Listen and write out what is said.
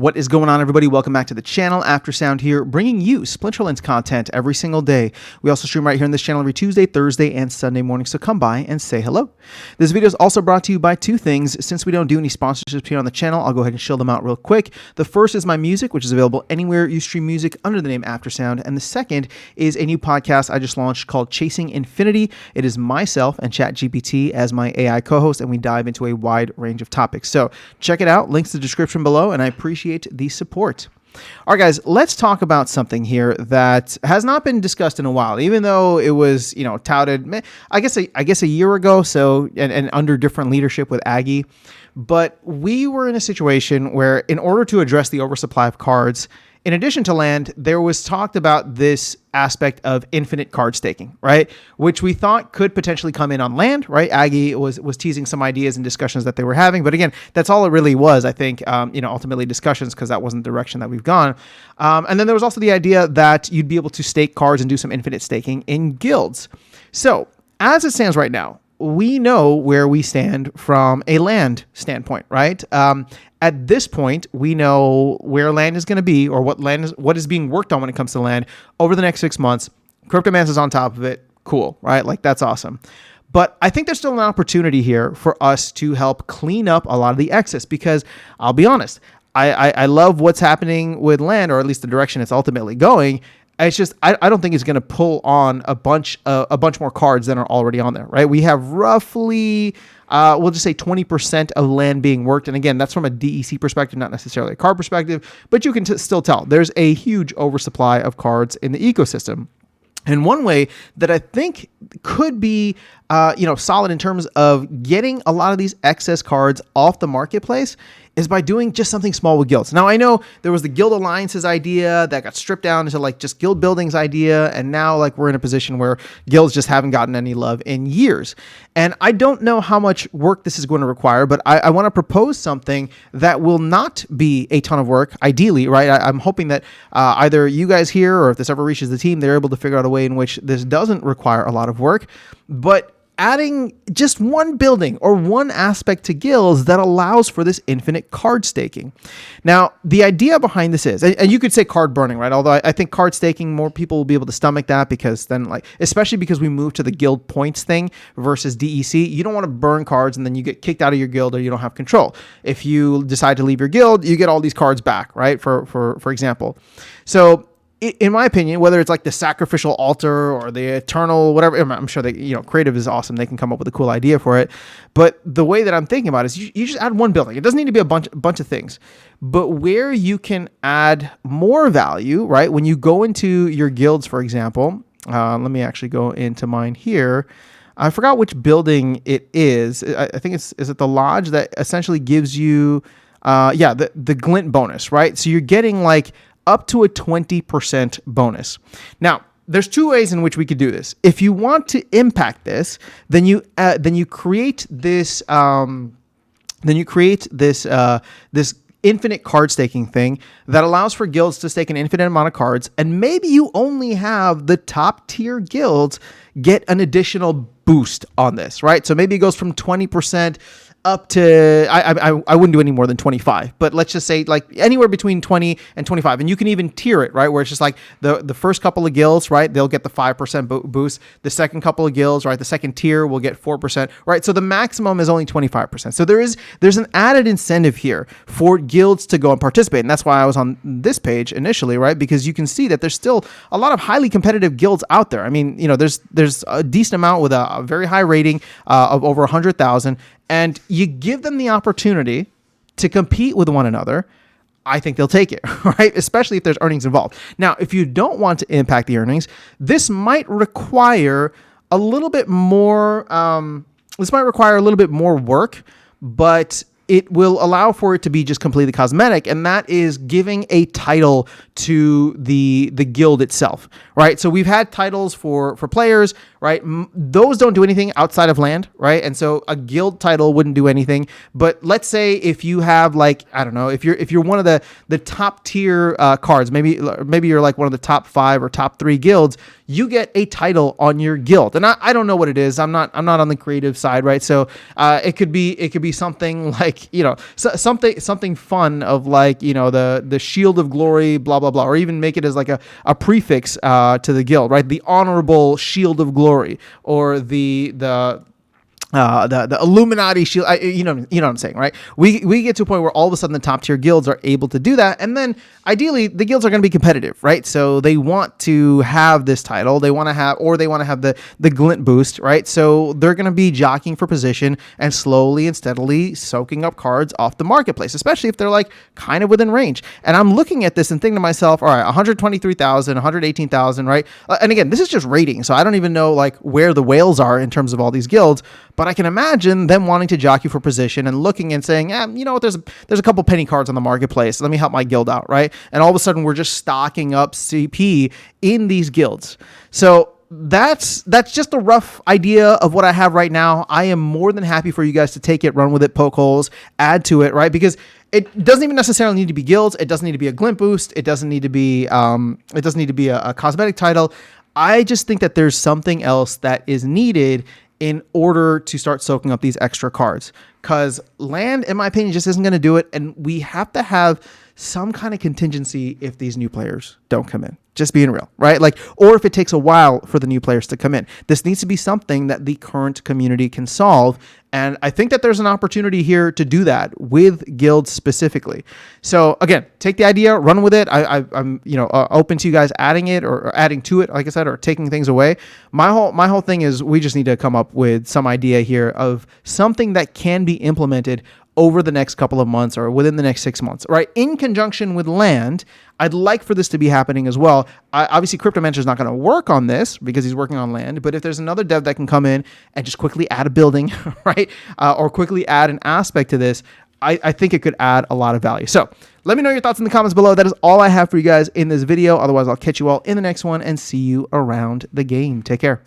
What is going on, everybody? Welcome back to the channel. Aftersound here, bringing you Splinterlands content every single day. We also stream right here on this channel every Tuesday, Thursday, and Sunday morning, so come by and say hello. This video is also brought to you by two things. Since we don't do any sponsorships here on the channel, I'll go ahead and shill them out real quick. The first is my music, which is available anywhere you stream music under the name Aftersound, and the second is a new podcast I just launched called Chasing Infinity. It is myself and ChatGPT as my AI co-host, and we dive into a wide range of topics. So check it out. Links in the description below, and I appreciate the support. All right, guys, let's talk about something here that has not been discussed in a while, even though it was, touted, I guess a year ago, so and under different leadership with Aggie. But we were in a situation where, in order to address the oversupply of cards, in addition to land, there was talked about this aspect of infinite card staking, right? Which we thought could potentially come in on land, right? Aggie was teasing some ideas and discussions that they were having. But again, that's all it really was, I think, ultimately discussions, because that wasn't the direction that we've gone. And then there was also the idea that you'd be able to stake cards and do some infinite staking in guilds. So as it stands right now, we know where we stand from a land standpoint, right? At this point, we know where land is going to be, or what is being worked on when it comes to land over the next 6 months. Cryptomance is on top of it. Cool, right? Like, that's awesome. But I think there's still an opportunity here for us to help clean up a lot of the excess, because I'll be honest, I love what's happening with land, or at least the direction it's ultimately going. It's just, I don't think it's going to pull on a bunch more cards than are already on there, right? We have roughly, we'll just say 20% of land being worked. And again, that's from a DEC perspective, not necessarily a card perspective, but you can still tell there's a huge oversupply of cards in the ecosystem. And one way that I think could be, solid in terms of getting a lot of these excess cards off the marketplace is by doing just something small with guilds. Now, I know there was the Guild Alliances idea that got stripped down into like just guild buildings idea. And now like we're in a position where guilds just haven't gotten any love in years. And I don't know how much work this is going to require, but I want to propose something that will not be a ton of work, ideally, right? I'm hoping that either you guys here, or if this ever reaches the team, they're able to figure out a way in which this doesn't require a lot of work, but adding just one building or one aspect to guilds that allows for this infinite card staking. Now, the idea behind this is, and you could say card burning, right? Although I think card staking, more people will be able to stomach that, because then, especially because we moved to the guild points thing versus DEC, you don't want to burn cards and then you get kicked out of your guild, or you don't have control. If you decide to leave your guild, you get all these cards back, right? For example. So in my opinion, whether it's like the sacrificial altar or the eternal, whatever, I'm sure they, creative is awesome. They can come up with a cool idea for it. But the way that I'm thinking about it is you just add one building. It doesn't need to be a bunch of things. But where you can add more value, right? When you go into your guilds, for example, let me actually go into mine here. I forgot which building it is. I think is it the lodge that essentially gives you, the glint bonus, right? So you're getting like up to a 20% bonus. This there's two ways in which we could do this. If you want to impact this, then you create this this infinite card staking thing that allows for guilds to stake an infinite amount of cards, and maybe you only have the top tier guilds get an additional boost on this, right? So maybe it goes from 20% up to, I wouldn't do any more than 25, but let's just say like anywhere between 20 and 25. And you can even tier it, right? Where it's just like the first couple of guilds, right? They'll get the 5% boost. The second couple of guilds, right? The second tier will get 4%, right? So the maximum is only 25%. So there's an added incentive here for guilds to go and participate. And that's why I was on this page initially, right? Because you can see that there's still a lot of highly competitive guilds out there. I mean, there's a decent amount with a very high rating of over 100,000. And you give them the opportunity to compete with one another, I think they'll take it, right? Especially if there's earnings involved. Now, if you don't want to impact the earnings, this might require a little bit more. This might require a little bit more work, but it will allow for it to be just completely cosmetic, and that is giving a title to the guild itself, right? So we've had titles for players, right? Those don't do anything outside of land, right? And so a guild title wouldn't do anything. But let's say if you have like, I don't know, if you're one of the top tier cards, maybe you're like one of the top 5 or top 3 guilds, you get a title on your guild. And I don't know what it is. I'm not on the creative side, right? So it could be something like, something fun of like, the Shield of Glory, blah blah blah, or even make it as like a prefix to the guild, right? The Honorable Shield of Glory, or the Illuminati shield. You know what I'm saying, right? We get to a point where all of a sudden the top tier guilds are able to do that, and then ideally the guilds are going to be competitive, right? So they want to have this title, they want to have the glint boost, right? So they're going to be jockeying for position and slowly and steadily soaking up cards off the marketplace, especially if they're like kind of within range. And I'm looking at this and thinking to myself, all right, 123,000, 118,000, right? And again, this is just rating, so I don't even know like where the whales are in terms of all these guilds. But I can imagine them wanting to jockey for position and looking and saying, you know what, there's a couple penny cards on the marketplace. Let me help my guild out, right? And all of a sudden we're just stocking up CP in these guilds. So that's just a rough idea of what I have right now. I am more than happy for you guys to take it, run with it, poke holes, add to it, right? Because it doesn't even necessarily need to be guilds. It doesn't need to be a glint boost. It doesn't need to be a cosmetic title. I just think that there's something else that is needed in order to start soaking up these extra cards, because land, in my opinion, just isn't going to do it. And we have to have some kind of contingency if these new players don't come in. Just being real, right? Like, or if it takes a while for the new players to come in. This needs to be something that the current community can solve. And I think that there's an opportunity here to do that with guilds specifically. So again, take the idea, run with it. I'm open to you guys adding it or adding to it, like I said, or taking things away. My whole thing is we just need to come up with some idea here of something that can be implemented over the next couple of months or within the next 6 months, right? In conjunction with land, I'd like for this to be happening as well. Obviously, Cryptomancer is not going to work on this because he's working on land, but if there's another dev that can come in and just quickly add a building, right? Or quickly add an aspect to this, I think it could add a lot of value. So let me know your thoughts in the comments below. That is all I have for you guys in this video. Otherwise, I'll catch you all in the next one and see you around the game. Take care.